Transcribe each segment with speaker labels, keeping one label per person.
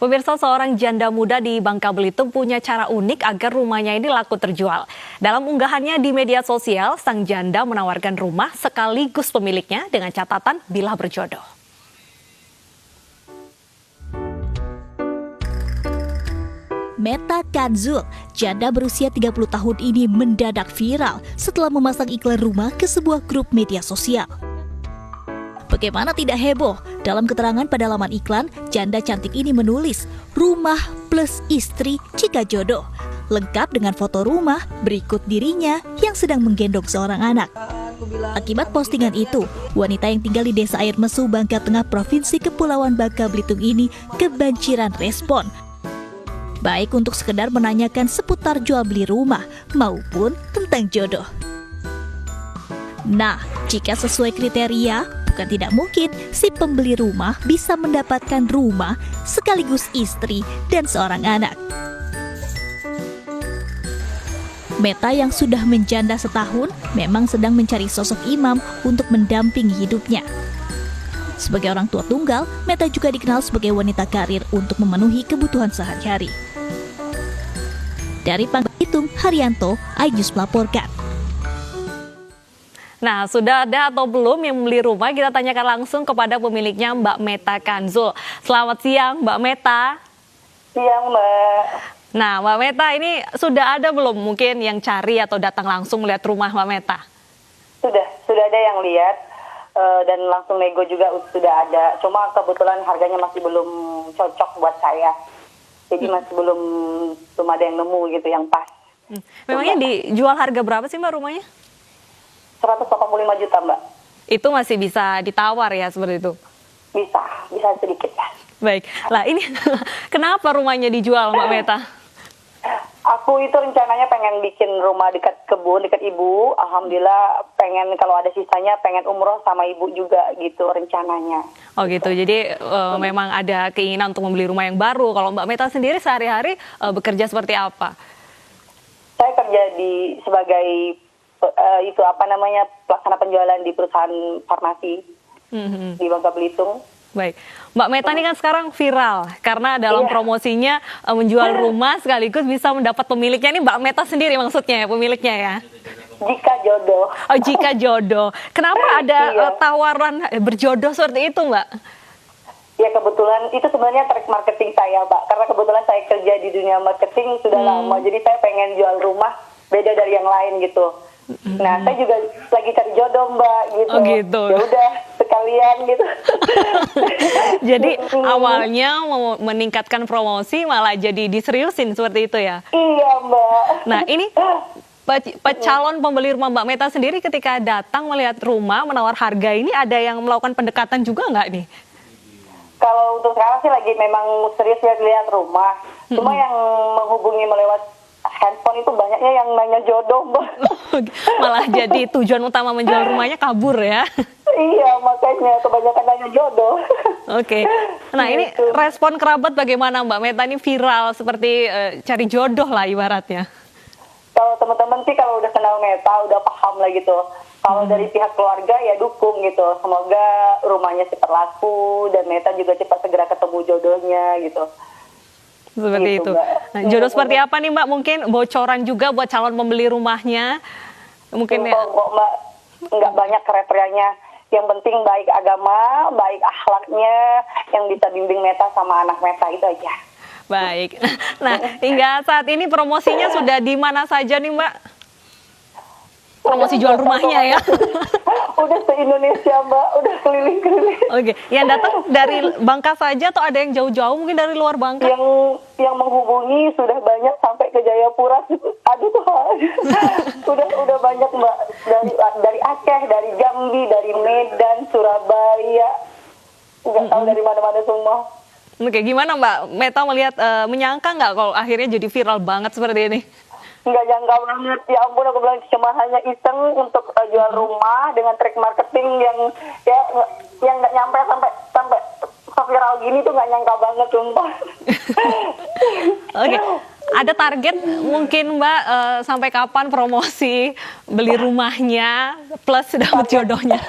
Speaker 1: Pemirsa, seorang janda muda di Bangka Belitung punya cara unik agar rumahnya ini laku terjual. Dalam unggahannya di media sosial, sang janda menawarkan rumah sekaligus pemiliknya dengan catatan bila berjodoh.
Speaker 2: Meta Kanzul, janda berusia 30 tahun ini mendadak viral setelah memasang iklan rumah ke sebuah grup media sosial. Bagaimana tidak heboh? Dalam keterangan pada laman iklan, janda cantik ini menulis, rumah plus istri jika jodoh. Lengkap dengan foto rumah berikut dirinya yang sedang menggendong seorang anak. Akibat postingan itu, wanita yang tinggal di Desa Air Mesu, Bangka Tengah, Provinsi Kepulauan Bangka Belitung ini kebanjiran respon. Baik untuk sekedar menanyakan seputar jual beli rumah maupun tentang jodoh. Nah, jika sesuai kriteria, bukan tidak mungkin si pembeli rumah bisa mendapatkan rumah sekaligus istri dan seorang anak. Meta yang sudah menjanda setahun memang sedang mencari sosok imam untuk mendampingi hidupnya. Sebagai orang tua tunggal, Meta juga dikenal sebagai wanita karir untuk memenuhi kebutuhan sehari-hari. Dari Bangka Belitung, Haryanto, iNews melaporkan.
Speaker 1: Nah, sudah ada atau belum yang membeli rumah? Kita tanyakan langsung kepada pemiliknya, Mbak Meta Kanzul. Selamat siang, Mbak Meta.
Speaker 3: Siang, Mbak.
Speaker 1: Nah, Mbak Meta, ini sudah ada belum mungkin yang cari atau datang langsung melihat rumah Mbak Meta?
Speaker 3: Sudah ada yang lihat dan langsung nego juga sudah ada. Cuma kebetulan harganya masih belum cocok buat saya. Jadi masih belum ada yang nemu gitu yang pas.
Speaker 1: Memangnya dijual harga berapa sih Mbak rumahnya?
Speaker 3: 185 juta, Mbak.
Speaker 1: Itu masih bisa ditawar ya seperti itu?
Speaker 3: Bisa sedikit ya.
Speaker 1: Baik, lah ini kenapa rumahnya dijual Mbak Meta?
Speaker 3: Aku itu rencananya pengen bikin rumah dekat kebun, dekat ibu. Alhamdulillah pengen kalau ada sisanya pengen umroh sama ibu juga gitu rencananya.
Speaker 1: Oh gitu, jadi memang ada keinginan untuk membeli rumah yang baru. Kalau Mbak Meta sendiri sehari-hari bekerja seperti apa?
Speaker 3: Saya kerja sebagai pelaksana penjualan di perusahaan farmasi di Bangka Belitung.
Speaker 1: Baik, Mbak Meta ini kan sekarang viral karena dalam promosinya menjual rumah sekaligus bisa mendapat pemiliknya. Ini Mbak Meta sendiri maksudnya ya, pemiliknya ya?
Speaker 3: Jika jodoh.
Speaker 1: Oh, jika jodoh. Kenapa ada tawaran berjodoh seperti itu, Mbak?
Speaker 3: Ya kebetulan itu sebenarnya trik marketing saya, Mbak. Karena kebetulan saya kerja di dunia marketing sudah lama, jadi saya pengen jual rumah beda dari yang lain gitu. Nah, saya juga lagi cari jodoh, Mbak, gitu.
Speaker 1: Oh gitu.
Speaker 3: Ya udah sekalian gitu.
Speaker 1: Jadi awalnya mau meningkatkan promosi malah jadi diseriusin seperti itu ya?
Speaker 3: Iya, Mbak.
Speaker 1: Nah, ini calon pembeli rumah Mbak Meta sendiri ketika datang melihat rumah menawar harga ini ada yang melakukan pendekatan juga nggak nih?
Speaker 3: Kalau untuk sekarang sih lagi memang serius lihat rumah. Cuma yang menghubungi melewat handphone itu banyaknya yang nanya jodoh, Mbak.
Speaker 1: Malah jadi tujuan utama menjual rumahnya kabur ya?
Speaker 3: Iya, makanya kebanyakan nanya jodoh.
Speaker 1: Oke. Nah, ini respon kerabat bagaimana Mbak Meta ini viral seperti cari jodoh lah ibaratnya?
Speaker 3: Kalau teman-teman sih kalau udah kenal Meta udah paham lah gitu. Kalau dari pihak keluarga ya dukung gitu. Semoga rumahnya cepat laku dan Meta juga cepat segera ketemu jodohnya gitu.
Speaker 1: Seperti
Speaker 3: gitu,
Speaker 1: itu. Nah, jodoh seperti apa nih Mbak? Mungkin bocoran juga buat calon pembeli rumahnya. Mungkin
Speaker 3: kok Mbak, nggak banyak kriterianya. Yang penting baik agama, baik akhlaknya, yang bisa bimbing Meta sama anak Meta itu aja.
Speaker 1: Baik. Nah, hingga saat ini promosinya sudah di mana saja nih Mbak? Promosi jual rumahnya ya?
Speaker 3: Udah se-Indonesia, Mbak. Udah keliling-keliling.
Speaker 1: Oke. Yang datang dari Bangka saja atau ada yang jauh-jauh mungkin dari luar Bangka?
Speaker 3: Yang menghubungi sudah banyak sampai ke Jayapura. Aduh Tuhan. udah banyak, Mbak. Dari Aceh, dari Jambi, dari Medan, Surabaya. Nggak tahu dari mana-mana semua.
Speaker 1: Oke, gimana Mbak Meta melihat, menyangka nggak kalau akhirnya jadi viral banget seperti ini?
Speaker 3: Nggak jangka banget, ya ampun, aku bilang cuma hanya iseng untuk jual rumah dengan trik marketing yang nggak nyampe sampai viral gini tuh nggak nyangka banget sumpah.
Speaker 1: Oke, ada target mungkin Mbak sampai kapan promosi beli rumahnya plus dapat jodohnya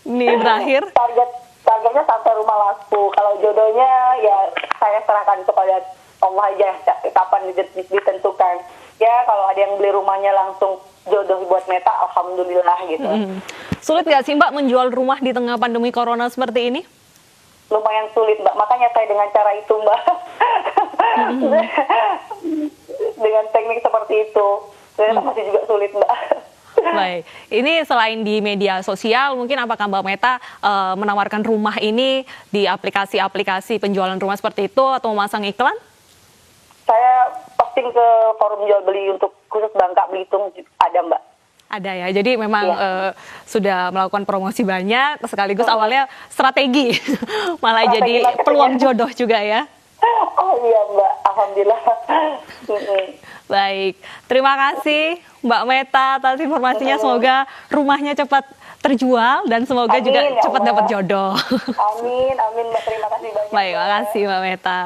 Speaker 1: ini berakhir?
Speaker 3: Target targetnya sampai rumah laku. Kalau jodohnya ya saya serahkan kepada Allah aja kapan ditentukan. Ya kalau ada yang beli rumahnya langsung jodoh buat Meta, alhamdulillah gitu.
Speaker 1: Sulit nggak sih Mbak menjual rumah di tengah pandemi corona seperti ini?
Speaker 3: Lumayan sulit Mbak, makanya saya dengan cara itu Mbak. Dengan teknik seperti itu, ternyata masih juga sulit Mbak.
Speaker 1: Baik, ini selain di media sosial, mungkin apakah Mbak Meta menawarkan rumah ini di aplikasi-aplikasi penjualan rumah seperti itu atau memasang iklan?
Speaker 3: Saya posting ke forum jual beli untuk khusus Bangka Belitung ada Mbak.
Speaker 1: Ada ya, jadi memang sudah melakukan promosi banyak, sekaligus awalnya strategi, malah jadi peluang jodoh juga ya.
Speaker 3: Oh iya Mbak, alhamdulillah.
Speaker 1: Baik, terima kasih Mbak Meta atas informasinya. Semoga rumahnya cepat terjual dan semoga
Speaker 3: Amin,
Speaker 1: juga
Speaker 3: ya
Speaker 1: cepat
Speaker 3: Allah.
Speaker 1: dapat jodoh.
Speaker 3: Amin, amin Mbak, terima kasih banyak.
Speaker 1: Baik, makasih Mbak Meta.